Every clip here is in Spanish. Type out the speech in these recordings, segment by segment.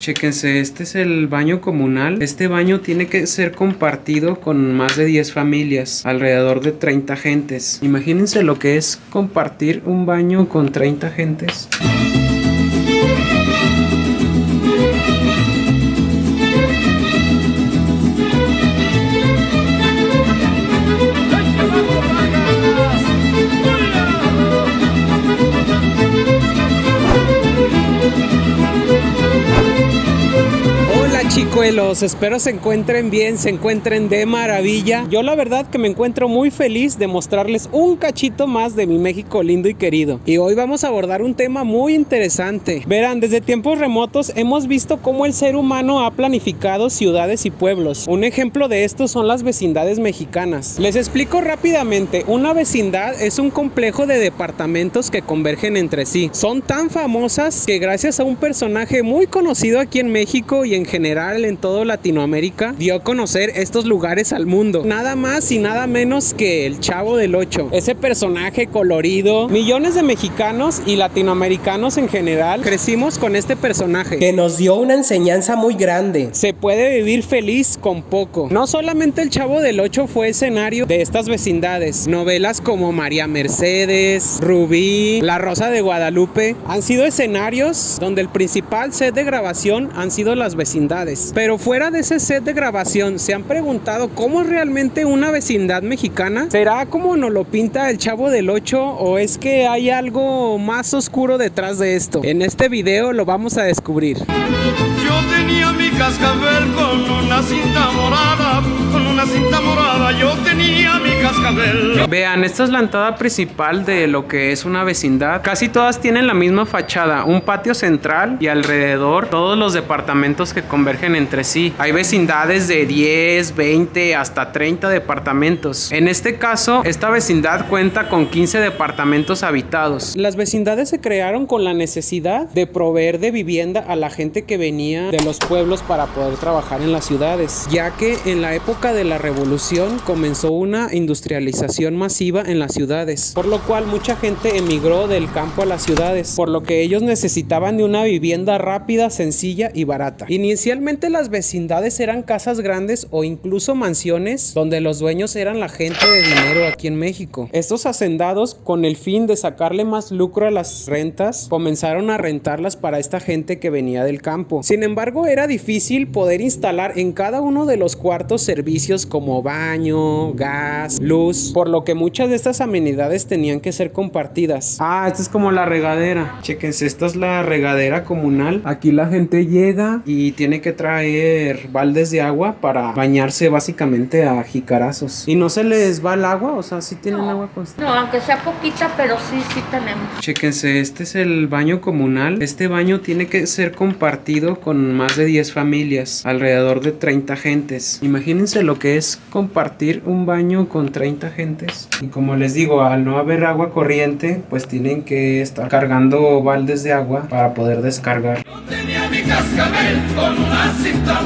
Chéquense, este es el baño comunal. Este baño tiene que ser compartido con más de 10 familias, alrededor de 30 gentes. Imagínense lo que es compartir un baño con 30 gentes. Chicuelos, espero se encuentren bien, se encuentren de maravilla. Yo la verdad que me encuentro muy feliz de mostrarles un cachito más de mi México lindo y querido. Y hoy vamos a abordar un tema muy interesante. Verán, desde tiempos remotos hemos visto cómo el ser humano ha planificado ciudades y pueblos. Un ejemplo de esto son las vecindades mexicanas. Les explico rápidamente. Una vecindad es un complejo de departamentos que convergen entre sí. Son tan famosas que gracias a un personaje muy conocido aquí en México y en general en todo Latinoamérica, dio a conocer estos lugares al mundo. Nada más y nada menos que el Chavo del Ocho. Ese personaje colorido. Millones de mexicanos y latinoamericanos en general crecimos con este personaje, que nos dio una enseñanza muy grande. Se puede vivir feliz con poco. No solamente el Chavo del Ocho fue escenario de estas vecindades. Novelas como María Mercedes, Rubí, La Rosa de Guadalupe han sido escenarios donde el principal set de grabación han sido las vecindades. Pero fuera de ese set de grabación, ¿se han preguntado cómo es realmente una vecindad mexicana? ¿Será como nos lo pinta el Chavo del Ocho o es que hay algo más oscuro detrás de esto? En este video lo vamos a descubrir. Yo tenía mi cascabel con una cinta morada, yo tenía mi cascabel. Vean, esta es la entrada principal de lo que es una vecindad. Casi todas tienen la misma fachada, un patio central y alrededor todos los departamentos que convergen entre sí. Hay vecindades de 10, 20 hasta 30 departamentos. En este caso, esta vecindad cuenta con 15 departamentos habitados. Las vecindades se crearon con la necesidad de proveer de vivienda a la gente que venía de los pueblos para poder trabajar en las ciudades, ya que en la época de la revolución comenzó una industrialización masiva en las ciudades, por lo cual mucha gente emigró del campo a las ciudades, por lo que ellos necesitaban de una vivienda rápida, sencilla y barata. Inicialmente las vecindades eran casas grandes o incluso mansiones donde los dueños eran la gente de dinero aquí en México. Estos hacendados, con el fin de sacarle más lucro a las rentas, comenzaron a rentarlas para esta gente que venía del campo. Sin embargo, era difícil poder instalar en cada uno de los cuartos servicios como baño, gas, luz, por lo que muchas de estas amenidades tenían que ser compartidas. Esta es como la regadera. Chéquense, esta es la regadera comunal. Aquí la gente llega y tiene que traer baldes de agua para bañarse básicamente a jicarazos. ¿Y no se les va el agua? O sea, ¿sí tienen agua constante? No, aunque sea poquita, pero sí tenemos. Chéquense, este es el baño comunal. Este baño tiene que ser compartido con más de 10 familias, alrededor de 30 gentes. Imagínense lo que es compartir un baño con 30 gentes. Y como les digo, al no haber agua corriente, pues tienen que estar cargando baldes de agua para poder descargar. Yo tenía mi cascabel con una cinta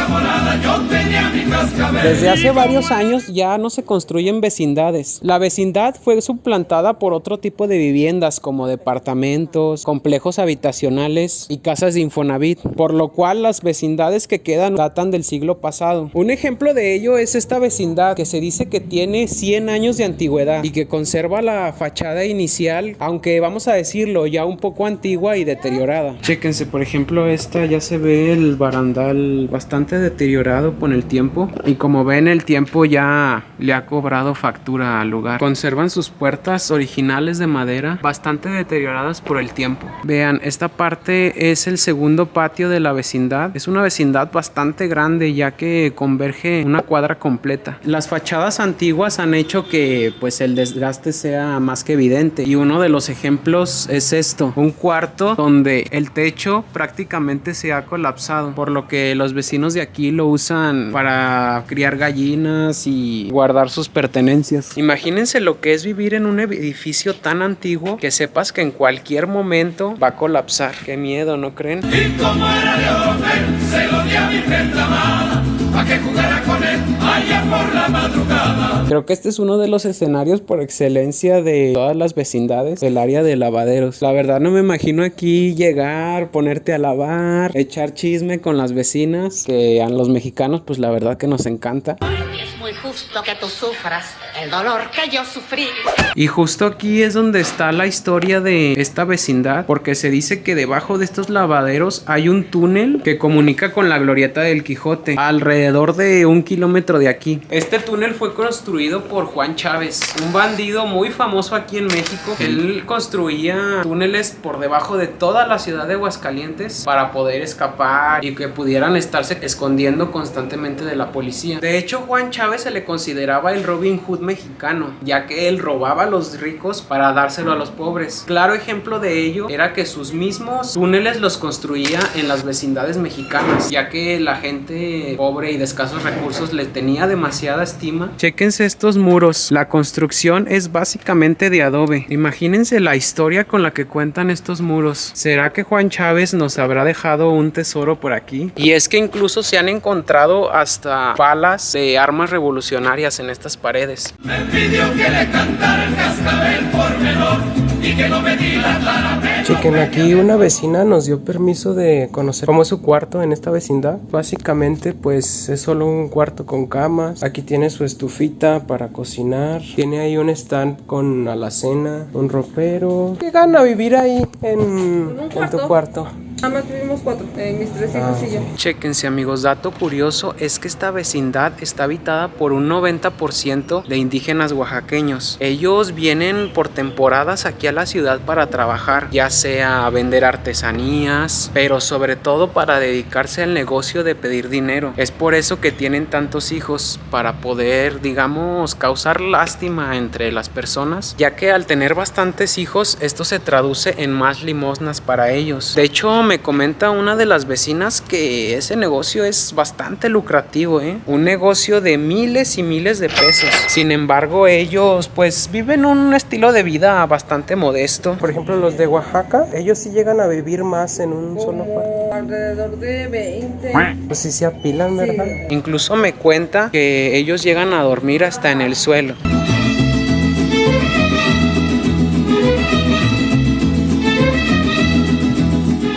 morada, yo tenía mi cascabel. Desde hace varios años ya no se construyen vecindades. La vecindad fue suplantada por otro tipo de viviendas como departamentos, complejos habitacionales y casas de Infonavit, por lo cual las vecindades que quedan datan del siglo pasado. Un ejemplo de ello es esta vecindad que se dice que tiene 100 años de antigüedad y que conserva la fachada inicial, aunque vamos a decirlo ya un poco antigua y deteriorada. Chéquense, por ejemplo, esta ya se ve el barandal bastante deteriorado con el tiempo y como ven el tiempo ya le ha cobrado factura al lugar. Conservan sus puertas originales de madera bastante deterioradas por el tiempo. Vean, esta parte es el segundo patio de la vecindad. Es una vecindad bastante grande ya que converge una cuadra completa. Las fachadas antiguas han hecho que pues el desgaste sea más que evidente y uno de los ejemplos es esto, un cuarto donde el techo prácticamente se ha colapsado, por lo que los vecinos de aquí lo usan para criar gallinas y guardar sus pertenencias. Imagínense lo que es vivir en un edificio tan antiguo que sepas que en cualquier momento va a colapsar. Qué miedo, ¿no creen? Y como era de orden, se lo di a mi gente amada, pa' que jugara con él allá por la la madrugada. Creo que este es uno de los escenarios por excelencia de todas las vecindades, el área de lavaderos. La verdad no me imagino aquí llegar, ponerte a lavar, echar chisme con las vecinas, que a los mexicanos pues la verdad que nos encanta. Es muy justo que tú sufras el dolor que yo sufrí. Y justo aquí es donde está la historia de esta vecindad, porque se dice que debajo de estos lavaderos hay un túnel que comunica con la glorieta del Quijote, alrededor de 1 kilómetro de aquí. Este túnel fue construido por Juan Chávez, un bandido muy famoso aquí en México. Él construía túneles por debajo de toda la ciudad de Aguascalientes para poder escapar y que pudieran estarse escondiendo constantemente de la policía. De hecho, Juan Chávez se le consideraba el Robin Hood mexicano, ya que él robaba a los ricos para dárselo a los pobres. Claro ejemplo de ello era que sus mismos túneles los construía en las vecindades mexicanas, ya que la gente pobre y de escasos recursos le tenía demasiada estima. Chéquense estos muros, la construcción es básicamente de adobe. Imagínense la historia con la que cuentan estos muros. ¿Será que Juan Chávez nos habrá dejado un tesoro por aquí? Y es que incluso se han encontrado hasta palas de armas revolucionarias en estas paredes. Me pidió que le cantara el cascabel por menor y que no me dilatara menos. Chequen, aquí una vecina nos dio permiso de conocer cómo es su cuarto en esta vecindad. Básicamente pues es solo un cuarto con camas. Aquí tiene su estufita para cocinar. Tiene ahí un stand con alacena, un ropero. ¿Qué gana vivir ahí en tu cuarto? Nada más vivimos 4, mis 3 hijos y yo. Chéquense amigos, dato curioso es que esta vecindad está habitada por un 90% de indígenas oaxaqueños. Ellos vienen por temporadas aquí a la ciudad para trabajar, ya sea a vender artesanías, pero sobre todo para dedicarse al negocio de pedir dinero. Es por eso que tienen tantos hijos, para poder, digamos, causar lástima entre las personas, ya que al tener bastantes hijos, esto se traduce en más limosnas para ellos. De hecho, me comenta una de las vecinas que ese negocio es bastante lucrativo, un negocio de miles y miles de pesos. Sin embargo, ellos pues viven un estilo de vida bastante modesto. Por ejemplo, los de Oaxaca, ellos sí llegan a vivir más en un solo cuarto. Alrededor de 20. Pues sí se apilan, ¿verdad? Incluso me cuenta que ellos llegan a dormir hasta en el suelo.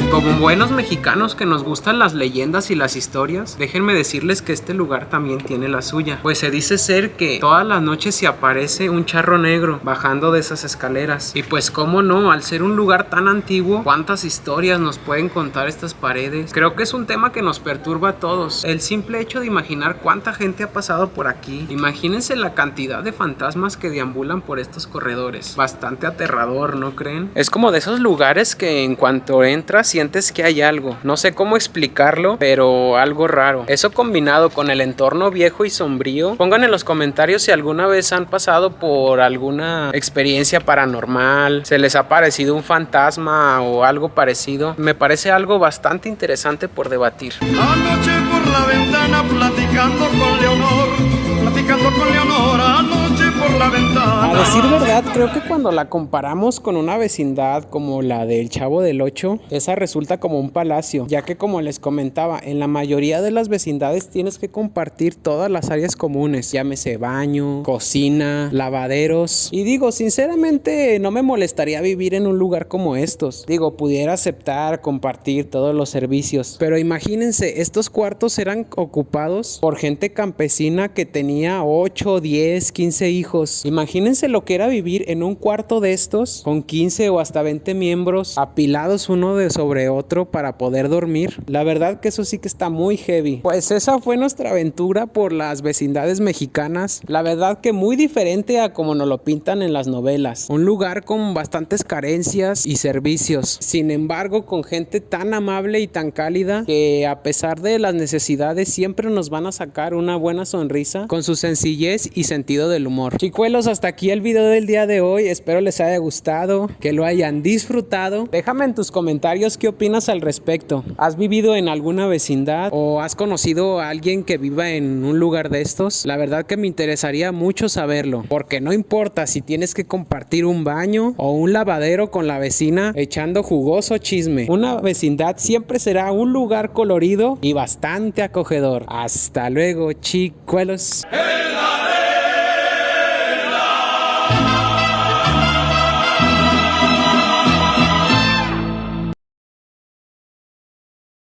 Como buenos mexicanos que nos gustan las leyendas y las historias, déjenme decirles que este lugar también tiene la suya. Pues se dice ser que todas las noches se aparece un charro negro bajando de esas escaleras. Y pues cómo no, al ser un lugar tan antiguo, cuántas historias nos pueden contar estas paredes. Creo que es un tema que nos perturba a todos. El simple hecho de imaginar cuánta gente ha pasado por aquí. Imagínense la cantidad de fantasmas que deambulan por estos corredores. Bastante aterrador, ¿no creen? Es como de esos lugares que en cuanto entras sientes que hay algo, no sé cómo explicarlo, pero algo raro. Eso combinado con el entorno viejo y sombrío. Pongan en los comentarios si alguna vez han pasado por alguna experiencia paranormal, se les ha parecido un fantasma o algo parecido. Me parece algo bastante interesante por debatir. Anoche por la ventana platicando con Leonor, anoche por la ventana. A decir verdad, creo que cuando la comparamos con una vecindad como la del Chavo del Ocho, esa resulta como un palacio, ya que como les comentaba, en la mayoría de las vecindades tienes que compartir todas las áreas comunes, llámese baño, cocina, lavaderos. Y digo, sinceramente no me molestaría vivir en un lugar como estos. Digo, pudiera aceptar compartir todos los servicios, pero imagínense, estos cuartos eran ocupados por gente campesina que tenía 8, 10, 15 hijos. Imagínense lo que era vivir en un cuarto de estos con 15 o hasta 20 miembros apilados uno de sobre otro para poder dormir. La verdad que eso sí que está muy heavy. Pues esa fue nuestra aventura por las vecindades mexicanas. La verdad que muy diferente a como nos lo pintan en las novelas. Un lugar con bastantes carencias y servicios. Sin embargo, con gente tan amable y tan cálida que a pesar de las necesidades siempre nos van a sacar una buena sonrisa con su sencillez y sentido del humor. Chicuelos, hasta aquí el video del día de hoy. Espero les haya gustado, que lo hayan disfrutado. Déjame en tus comentarios qué opinas al respecto. ¿Has vivido en alguna vecindad o has conocido a alguien que viva en un lugar de estos? La verdad que me interesaría mucho saberlo, porque no importa si tienes que compartir un baño o un lavadero con la vecina echando jugoso chisme. Una vecindad siempre será un lugar colorido y bastante acogedor. Hasta luego, chicuelos.